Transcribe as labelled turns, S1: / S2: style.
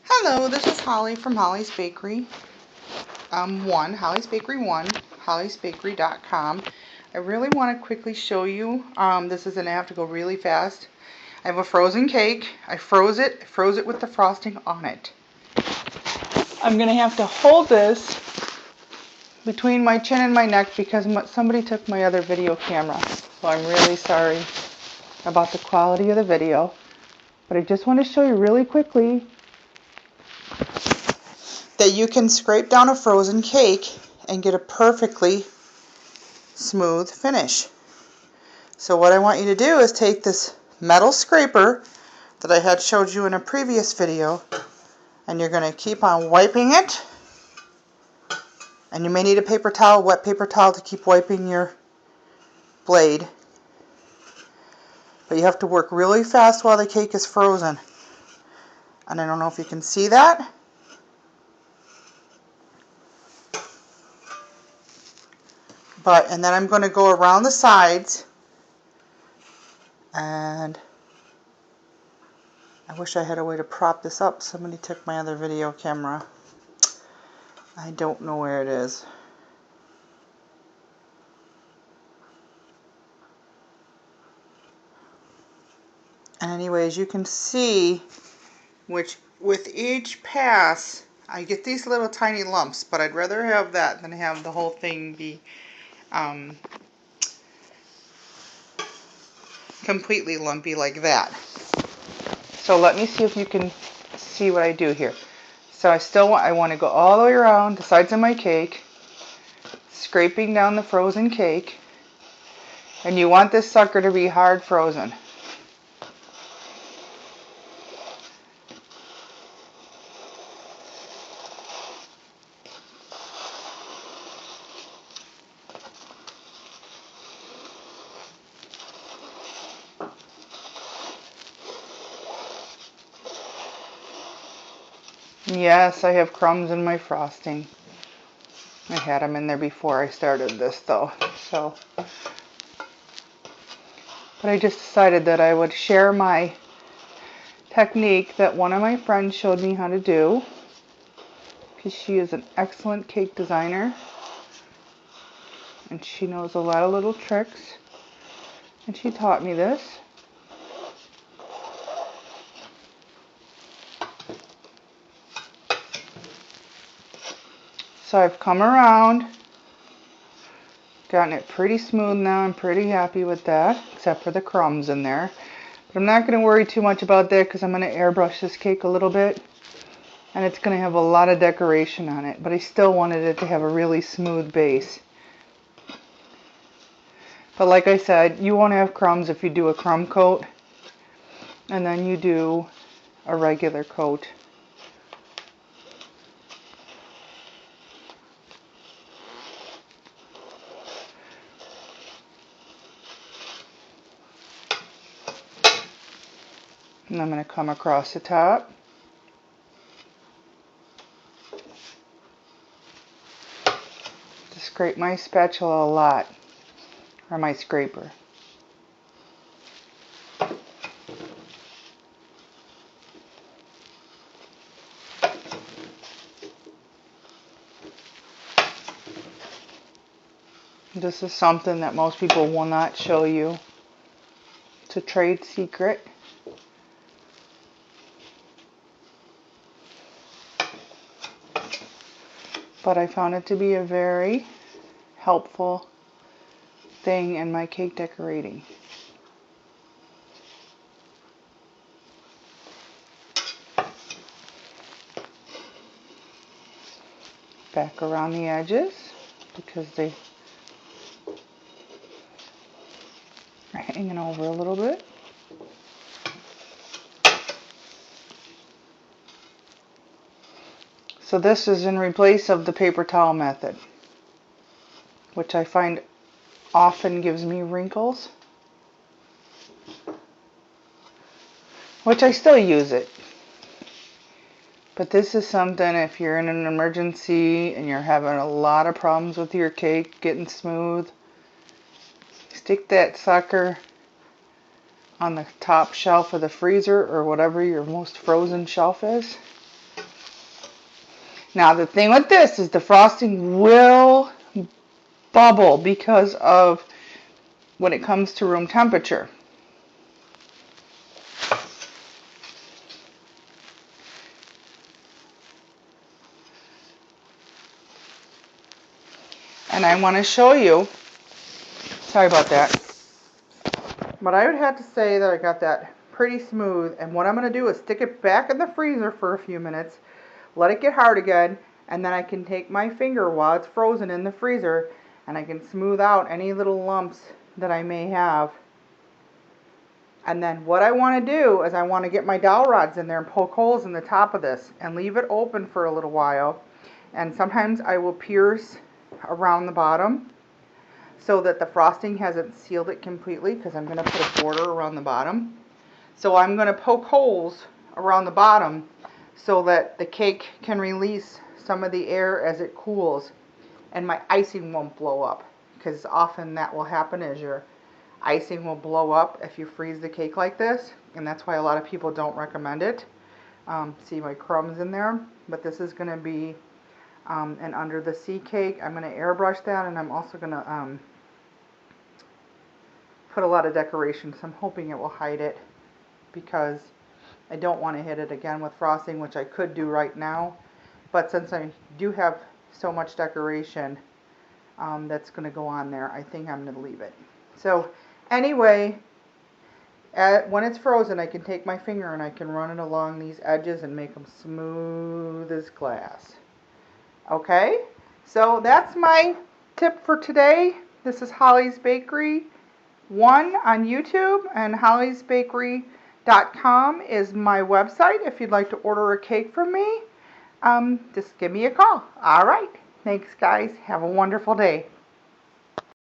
S1: Hello, this is Holly from Holly's Bakery. Holly's Bakery 1, hollysbakery.com. I really want to quickly show you, this is going to have to go really fast. I have a frozen cake. I froze it with the frosting on it. I'm going to have to hold this between my chin and my neck because somebody took my other video camera. So I'm really sorry about the quality of the video. But I just want to show you really quickly that you can scrape down a frozen cake and get a perfectly smooth finish. So what I want you to do is take this metal scraper that I had showed you in a previous video, and you're going to keep on wiping it, and you may need a paper towel, wet paper towel, to keep wiping your blade. But you have to work really fast while the cake is frozen. And I don't know if you can see that. And then I'm going to go around the sides, and I wish I had a way to prop this up. Somebody took my other video camera. I don't know where it is. And anyways, you can see with each pass, I get these little tiny lumps, but I'd rather have that than have the whole thing be completely lumpy like that. So let me see if you can see what I do here. So I want to go all the way around the sides of my cake, scraping down the frozen cake, and you want this sucker to be hard frozen. Yes, I have crumbs in my frosting. I had them in there before I started this though. But I just decided that I would share my technique that one of my friends showed me how to do, because she is an excellent cake designer and she knows a lot of little tricks, and she taught me this. So I've come around, gotten it pretty smooth now. I'm pretty happy with that, except for the crumbs in there. But I'm not going to worry too much about that because I'm going to airbrush this cake a little bit, and it's going to have a lot of decoration on it. But I still wanted it to have a really smooth base. But like I said, you won't have crumbs if you do a crumb coat, and then you do a regular coat. And I'm going to come across the top. To scrape my spatula a lot, or my scraper. This is something that most people will not show you. It's a trade secret. But I found it to be a very helpful thing in my cake decorating. Back around the edges because they are hanging over a little bit. So this is in replace of the paper towel method, which I find often gives me wrinkles, which I still use it. But this is something, if you're in an emergency and you're having a lot of problems with your cake getting smooth, stick that sucker on the top shelf of the freezer or whatever your most frozen shelf is. Now the thing with this is the frosting will bubble because of when it comes to room temperature. And I want to show you, sorry about that, but I would have to say that I got that pretty smooth. And what I'm going to do is stick it back in the freezer for a few minutes, let it get hard again, and then I can take my finger while it's frozen in the freezer and I can smooth out any little lumps that I may have. And then what I want to do is I want to get my dowel rods in there and poke holes in the top of this and leave it open for a little while. And sometimes I will pierce around the bottom so that the frosting hasn't sealed it completely, because I'm going to put a border around the bottom. So I'm going to poke holes around the bottom so that the cake can release some of the air as it cools and my icing won't blow up, because often that will happen as your icing will blow up if you freeze the cake like this, and that's why a lot of people don't recommend it. See my crumbs in there, but this is going to be an under the sea cake. I'm going to airbrush that, and I'm also going to put a lot of decorations. I'm hoping it will hide it because I don't want to hit it again with frosting, which I could do right now, but since I do have so much decoration that's going to go on there, I think I'm going to leave it. So anyway, when it's frozen, I can take my finger and I can run it along these edges and make them smooth as glass. Okay, so that's my tip for today. This is Holly's Bakery 1 on YouTube, and hollysbakery.com is my website. If you'd like to order a cake from me, just give me a call. All right, thanks guys. Have a wonderful day.